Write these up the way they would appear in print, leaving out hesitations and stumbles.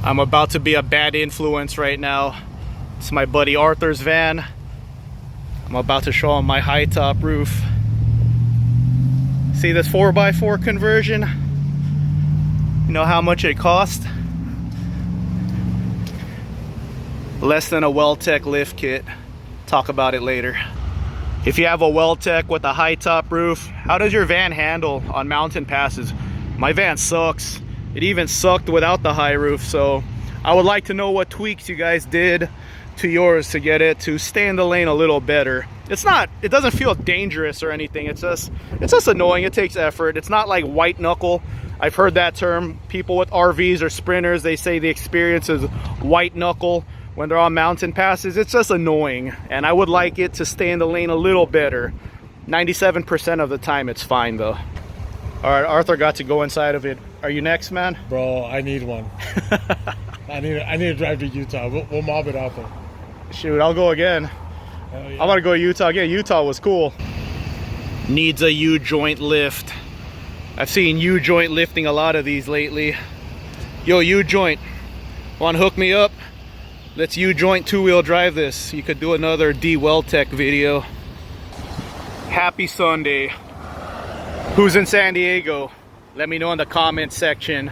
I'm about to be a bad influence right now. It's my buddy Arthur's van. I'm about to show him my high top roof. See this 4x4 conversion? You know how much it cost? Less than a WeldTec lift kit. Talk about it later. If you have a WeldTec with a high top roof, how does your van handle on mountain passes? My van sucks. It even sucked without the high roof, so I would like to know what tweaks you guys did to yours to get it to stay in the lane a little better. It doesn't feel dangerous or anything. It's just annoying. It takes effort. It's not like white knuckle. I've heard that term. People with RVs or sprinters, they say the experience is white knuckle when they're on mountain passes. It's just annoying, and I would like it to stay in the lane a little better. 97% of the time it's fine though. All right, Arthur got to go inside of it. Are you next, man? Bro, I need one. I need to drive to Utah. We'll mob it out there. Shoot, I'll go again. Yeah. I want to go to Utah again. Utah was cool. Needs a U-joint lift. I've seen U-joint lifting a lot of these lately. Yo, U-joint, want to hook me up? Let's U-joint two-wheel drive this. You could do another de-weldtec video. Happy Sunday. Who's in San Diego? Let me know in the comment section.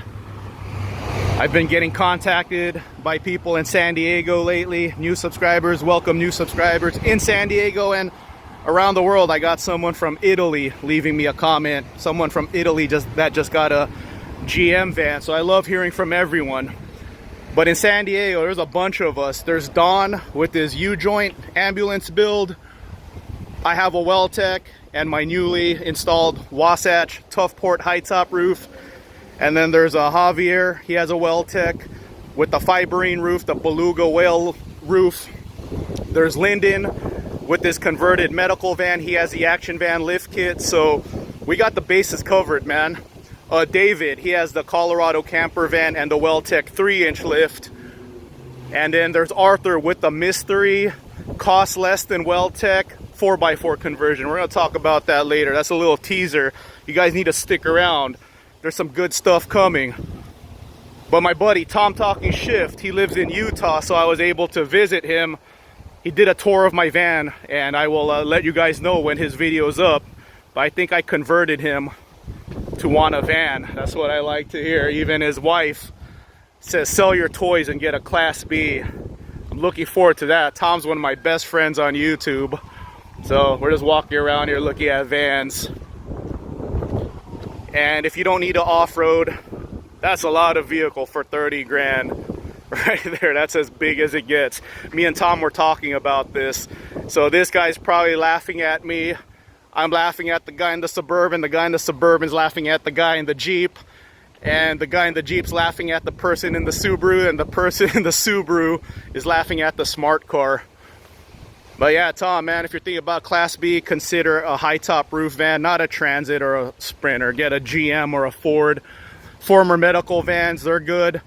I've been getting contacted by people in San Diego lately. New subscribers, welcome new subscribers in San Diego and around the world. I got someone from Italy leaving me a comment. Someone from Italy that just got a GM van. So I love hearing from everyone. But in San Diego, there's a bunch of us. There's Don with his U-joint ambulance build. I have a WeldTec and my newly installed Wasatch Toughport high top roof. And then there's a Javier. He has a WeldTec with the fiberine roof, the beluga whale roof. There's Lyndon with this converted medical van. He has the action van lift kit. So we got the bases covered, man. David, he has the Colorado camper van and the WeldTec 3-inch lift. And then there's Arthur with the mystery, cost less than WeldTec 4x4 conversion. We're going to talk about that later. That's a little teaser. You guys need to stick around. There's some good stuff coming. But my buddy Tom Talking Shift, he lives in Utah, so I was able to visit him. He did a tour of my van, and I will let you guys know when his video is up. But I think I converted him to want a van. That's what I like to hear. Even his wife says, sell your toys and get a Class B. I'm looking forward to that. Tom's one of my best friends on YouTube. So we're just walking around here looking at vans. And if you don't need to off-road, that's a lot of vehicle for 30 grand right there. That's as big as it gets. Me and Tom were talking about this. So this guy's probably laughing at me. I'm laughing at the guy in the Suburban. The guy in the Suburban's laughing at the guy in the Jeep. And the guy in the Jeep's laughing at the person in the Subaru. And the person in the Subaru is laughing at the smart car. But yeah, Tom, man, if you're thinking about Class B, consider a high top roof van, not a Transit or a Sprinter. Get a GM or a Ford. Former medical vans, they're good.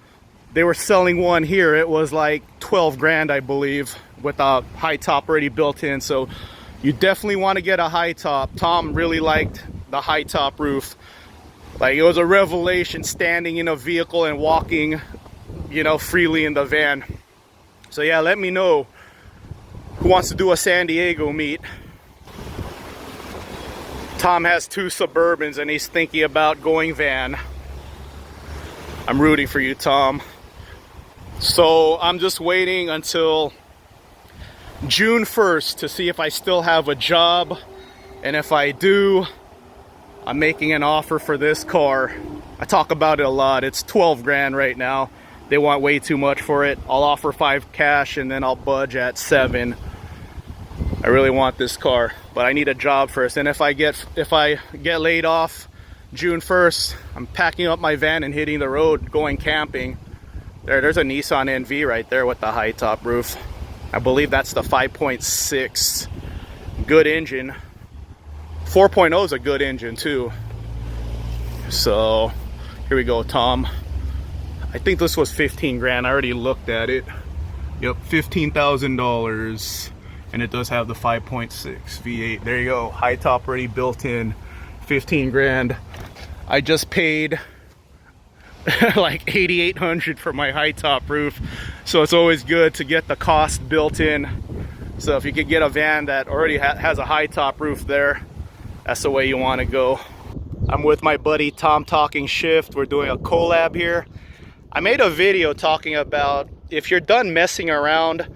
They were selling one here. It was like 12 grand, I believe, with a high top already built in. So you definitely want to get a high top. Tom really liked the high top roof. Like, it was a revelation standing in a vehicle and walking, you know, freely in the van. So yeah, let me know who wants to do a San Diego meet. Tom has 2 Suburbans and he's thinking about going van. I'm rooting for you, Tom. So I'm just waiting until June 1st to see if I still have a job. And if I do, I'm making an offer for this car. I talk about it a lot. It's 12 grand right now. They want way too much for it. I'll offer 5 cash and then I'll budge at 7. I really want this car, but I need a job first. And if I get laid off June 1st, I'm packing up my van and hitting the road, going camping. There's a Nissan NV right there with the high top roof. I believe that's the 5.6. Good engine. 4.0 is a good engine too. So here we go, Tom. I think this was 15 grand. I already looked at it. Yep, $15,000. And it does have the 5.6 V8. There you go. High top already built in. 15 grand. I just paid like 8,800 for my high top roof. So it's always good to get the cost built in. So if you could get a van that already has a high top roof there, that's the way you want to go. I'm with my buddy Tom Talking Shift. We're doing a collab here. I made a video talking about if you're done messing around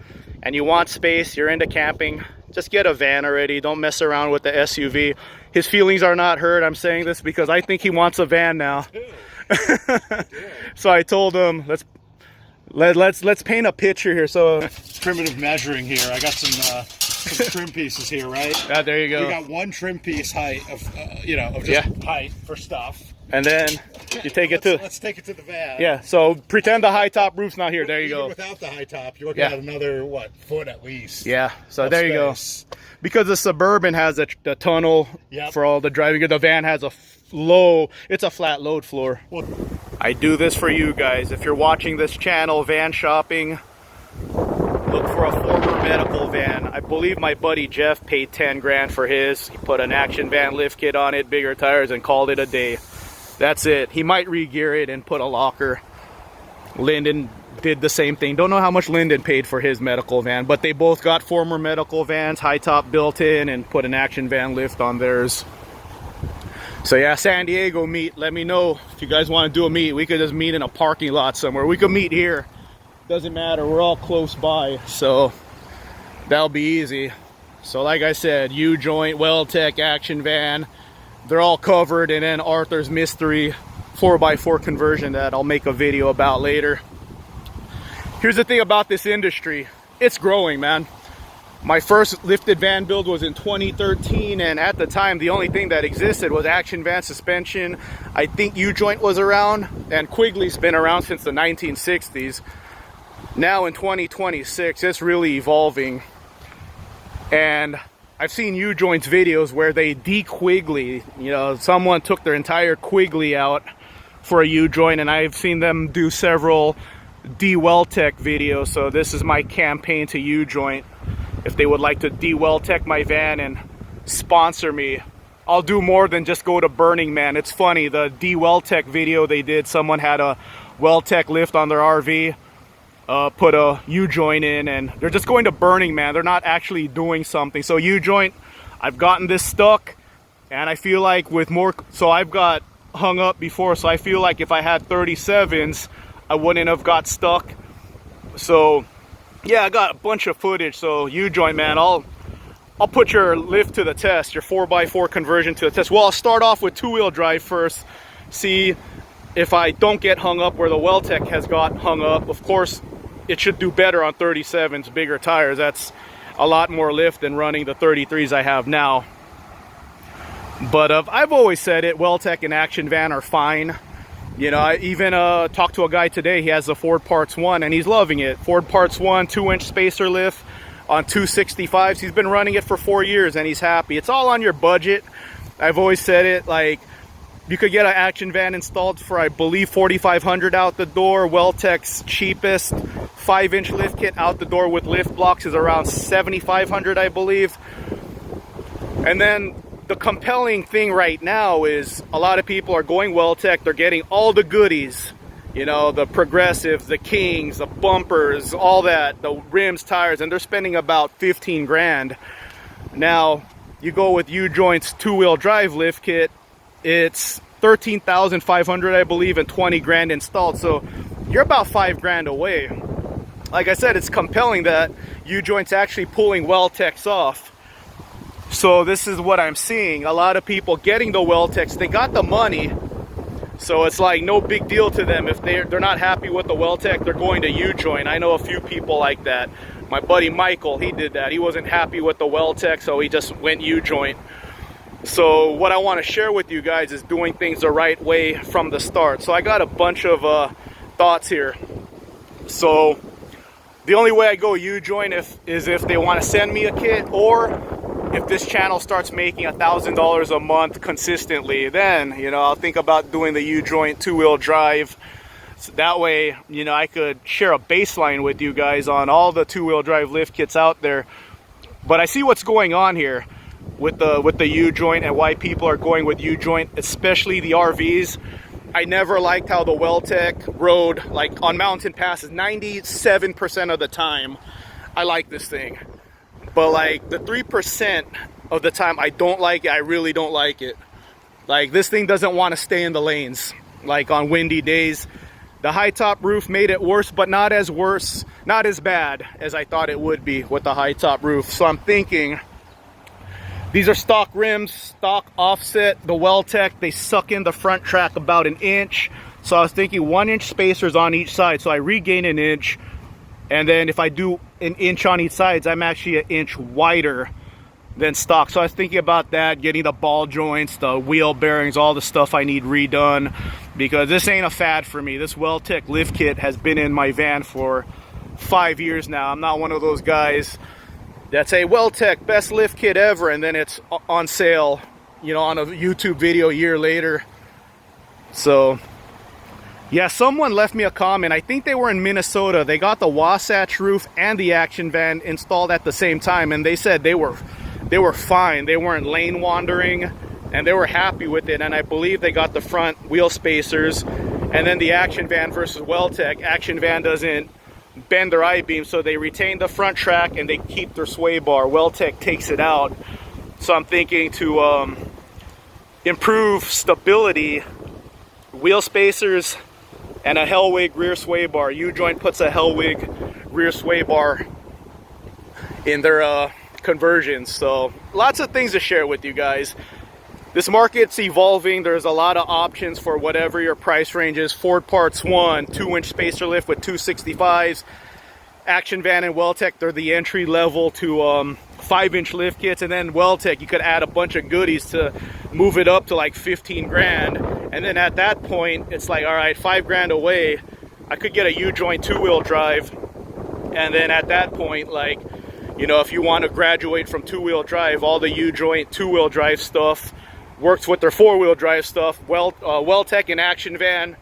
and you want space, you're into camping, just get a van already. Don't mess around with the SUV. His feelings are not hurt. I'm saying this because I think he wants a van now. So I told him let's paint a picture here. So Primitive measuring here. I got some trim pieces here, right? There you go. We got one trim piece height of just height for stuff. And then you take it to. Let's take it to the van. Yeah. So pretend the high top roof's not here. There you go. Without the high top, you're looking at another foot at least. Yeah. So there you go. Because the Suburban has the tunnel for all the driving. The van has it's a flat load floor. I do this for you guys. If you're watching this channel, van shopping, look for a former medical van. I believe my buddy Jeff paid 10 grand for his. He put an action van lift kit on it, bigger tires, and called it a day. That's it. He might re-gear it and put a locker. Lyndon did the same thing. Don't know how much Lyndon paid for his medical van, but they both got former medical vans, high top built in, and put an action van lift on theirs. So yeah, San Diego meet. Let me know if you guys want to do a meet. We could just meet in a parking lot somewhere. We could meet here. Doesn't matter. We're all close by, so that'll be easy. So like I said, U-joint, WeldTec, action van, they're all covered. And then Arthur's mystery 4x4 conversion that I'll make a video about later. Here's the thing about this industry. It's growing, man. My first lifted van build was in 2013, and at the time the only thing that existed was action van suspension. I think U-joint was around, and Quigley's been around since the 1960s. Now in 2026, it's really evolving. And I've seen U-joints videos where they de-Quigley. You know, someone took their entire Quigley out for a U-joint, and I've seen them do several de-weldtec videos. So this is my campaign to U-joint. If they would like to de-weldtec my van and sponsor me, I'll do more than just go to Burning Man. It's funny, the de-weldtec video they did, someone had a WeldTec lift on their RV, put a U-joint in, and they're just going to Burning Man. They're not actually doing something. So U-joint, I've gotten this stuck, and I feel like with more, so I've got hung up before, so I feel like if I had 37s, I wouldn't have got stuck. So yeah, I got a bunch of footage. So U-joint, man, I'll put your lift to the test, your 4x4 conversion to the test. Well, I'll start off with two-wheel drive first, see if I don't get hung up where the WeldTec has got hung up. Of course, it should do better on 37s, bigger tires. That's a lot more lift than running the 33s I have now. But I've always said it, WeldTec and action van are fine. You know, I even talked to a guy today. He has the Ford Parts 1 and he's loving it. Ford Parts 1 2-inch spacer lift on 265s. He's been running it for 4 years and he's happy. It's all on your budget. I've always said it, like, you could get an action van installed for, I believe, $4,500 out the door. WeldTec's cheapest 5-inch lift kit out the door with lift blocks is around $7,500, I believe. And then the compelling thing right now is a lot of people are going WeldTec. They're getting all the goodies, you know, the progressives, the kings, the bumpers, all that, the rims, tires, and they're spending about 15 grand. Now you go with U-joint's two-wheel drive lift kit, it's 13,500, I believe, and 20 grand installed. So you're about 5 grand away. Like I said, it's compelling that U-joint's actually pulling WeldTec's off. So this is what I'm seeing. A lot of people getting the WeldTec's, they got the money, so it's like no big deal to them. If they're not happy with the WeldTec, they're going to U-joint. I know a few people like that. My buddy Michael, he did that. He wasn't happy with the WeldTec, so he just went U-joint. So what I want to share with you guys is doing things the right way from the start. So I got a bunch of thoughts here. So the only way I go U-joint is if they want to send me a kit, or if this channel starts making $1,000 a month consistently, then, you know, I'll think about doing the U-joint two-wheel drive. So that way, you know, I could share a baseline with you guys on all the two-wheel drive lift kits out there. But I see what's going on here with the U-joint and why people are going with U-joint, especially the RVs. I never liked how the UJOR rode, like on mountain passes, 97% of the time, I like this thing. But like the 3% of the time I don't like it, I really don't like it. Like this thing doesn't want to stay in the lanes, like on windy days. The high top roof made it worse, but not as bad as I thought it would be with the high top roof. So I'm thinking, these are stock rims, stock offset, the de-weldtec, they suck in the front track about an inch. So I was thinking 1-inch spacers on each side, so I regain an inch. And then if I do an inch on each side, I'm actually an inch wider than stock. So I was thinking about that, getting the ball joints, the wheel bearings, all the stuff I need redone, because this ain't a fad for me. This de-weldtec lift kit has been in my van for 5 years now. I'm not one of those guys that say de-weldtec best lift kit ever, and then it's on sale, you know, on a YouTube video a year later. So yeah, someone left me a comment. I think they were in Minnesota. They got the Wasatch roof and the action van installed at the same time, and they said they were fine. They weren't lane wandering, and they were happy with it. And I believe they got the front wheel spacers. And then the action van versus de-weldtec, action van doesn't bend their I-beam, so they retain the front track and they keep their sway bar. de-weldtec takes it out. So I'm thinking to improve stability, wheel spacers and a Hellwig rear sway bar. U-joint puts a Hellwig rear sway bar in their conversions. So lots of things to share with you guys. This market's evolving. There's a lot of options for whatever your price range is. Ford Parts 1, 2-inch spacer lift with 265s. Action van and de-weldtec, they're the entry level to 5-inch lift kits. And then de-weldtec, you could add a bunch of goodies to move it up to like 15 grand. And then at that point, it's like, all right, 5 grand away, I could get a U-joint 2-wheel drive. And then at that point, like, you know, if you want to graduate from 2-wheel drive, all the U-joint 2-wheel drive stuff works with their 4-wheel drive stuff. de-weldtec and action van,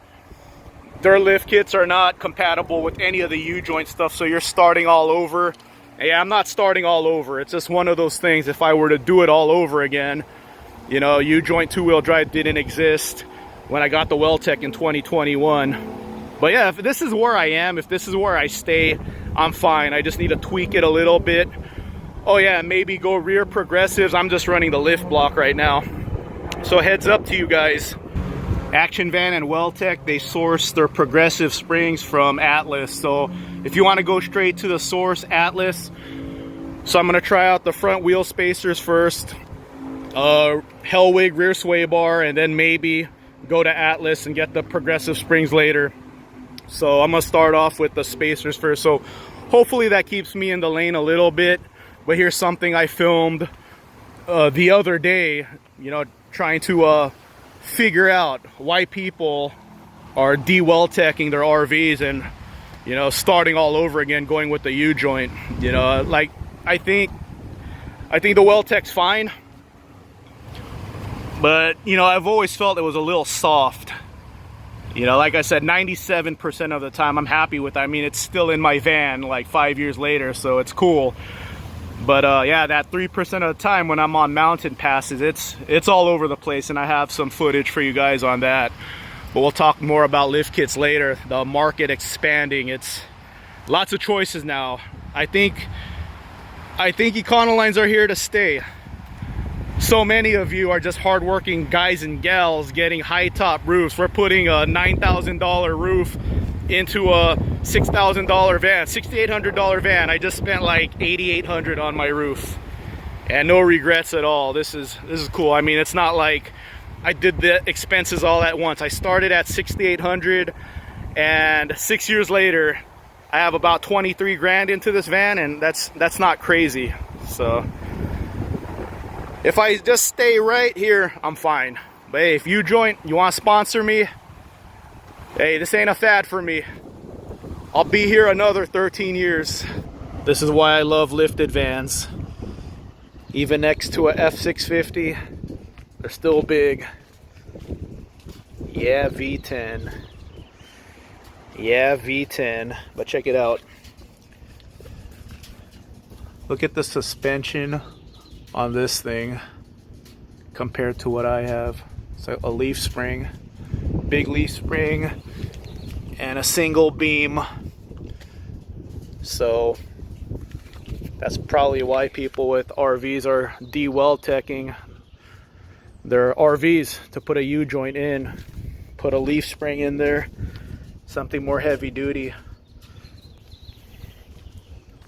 their lift kits are not compatible with any of the U-joint stuff, so you're starting all over. And yeah, I'm not starting all over. It's just one of those things. If I were to do it all over again, you know, U-joint 2-wheel drive didn't exist when I got the de-weldtec in 2021. But yeah, if this is where I am, if this is where I stay, I'm fine. I just need to tweak it a little bit. Oh yeah, maybe go rear progressives. I'm just running the lift block right now. So heads up to you guys. Action van and de-weldtec, they source their progressive springs from Atlas. So if you want to go straight to the source, Atlas. So I'm going to try out the front wheel spacers first. Hellwig rear sway bar, and then maybe go to Atlas and get the progressive springs later. So I'm going to start off with the spacers first. So hopefully that keeps me in the lane a little bit. But here's something I filmed the other day, you know, trying to figure out why people are de-weldtecking their RVs and, you know, starting all over again, going with the U-joint. You know, like, I think the de-weldtec's fine, but, you know, I've always felt it was a little soft. You know, like I said, 97% of the time I'm happy with it. I mean, it's still in my van like 5 years later, so it's cool. But yeah, that 3% of the time when I'm on mountain passes, it's all over the place, and I have some footage for you guys on that. But we'll talk more about lift kits later. The market expanding. It's lots of choices now. I think Econolines are here to stay. So many of you are just hardworking guys and gals getting high top roofs. We're putting a $9,000 roof into a $6,000 van, $6,800 van. I just spent like $8,800 on my roof, and no regrets at all. This is cool. I mean, it's not like I did the expenses all at once. I started at $6,800, and 6 years later, I have about 23 grand into this van, and that's not crazy. So if I just stay right here, I'm fine. But hey, if U-joint, you want to sponsor me, hey, this ain't a fad for me. I'll be here another 13 years. This is why I love lifted vans. Even next to a F650, they're still big. Yeah, V10. Yeah, V10. But check it out. Look at the suspension on this thing compared to what I have. So a leaf spring. big leaf spring and a single beam. So that's probably why people with RVs are de-weldtecking their RVs, to put a U-joint in, put a leaf spring in there, something more heavy duty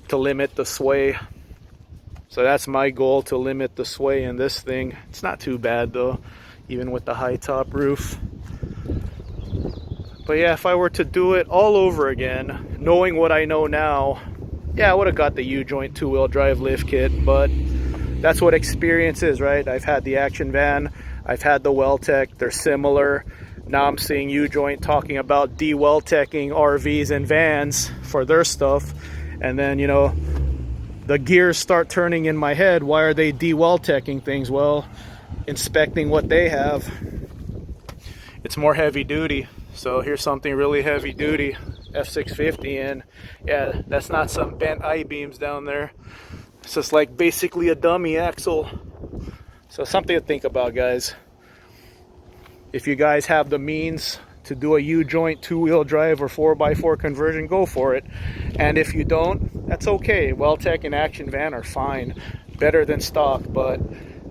to limit the sway. So that's my goal, to limit the sway in this thing. It's not too bad though, even with the high top roof. But yeah, if I were to do it all over again, knowing what I know now, yeah, I would have got the U-joint two-wheel drive lift kit, but that's what experience is, right? I've had the Action Van, I've had the Weldtec, they're similar. Now I'm seeing U-joint talking about de-weldtecking RVs and vans for their stuff. And then, you know, the gears start turning in my head. Why are they de-weldtecking things? Well, inspecting what they have, it's more heavy duty. So here's something really heavy duty, F650, and yeah, that's not some bent I-beams down there. It's just like basically a dummy axle. So something to think about, guys. If you guys have the means to do a U-joint two-wheel drive or 4x4 conversion, go for it. And if you don't, that's okay. Weldtec and Action Van are fine, better than stock. But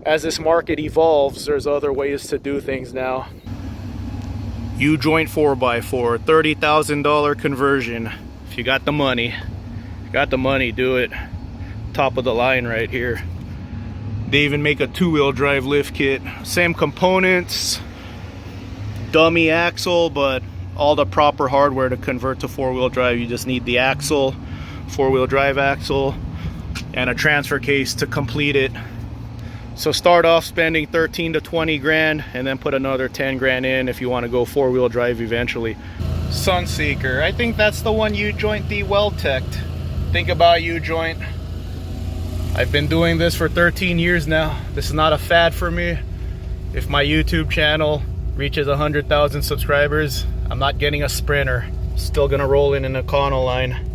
as this market evolves, there's other ways to do things now. U-joint 4x4, $30,000 conversion. If you got the money, do it. Top of the line right here. They even make a two-wheel drive lift kit, same components, dummy axle, but all the proper hardware to convert to four-wheel drive. You just need the axle, four-wheel drive axle, and a transfer case to complete it. So start off spending 13 to 20 grand and then put another 10 grand in if you want to go four-wheel drive eventually. Sunseeker, I think that's the one U-joint de-weldtec'd. Think about U-joint. I've been doing this for 13 years now. This is not a fad for me. If my YouTube channel reaches 100,000 subscribers, I'm not getting a Sprinter. Still gonna roll in an Econoline.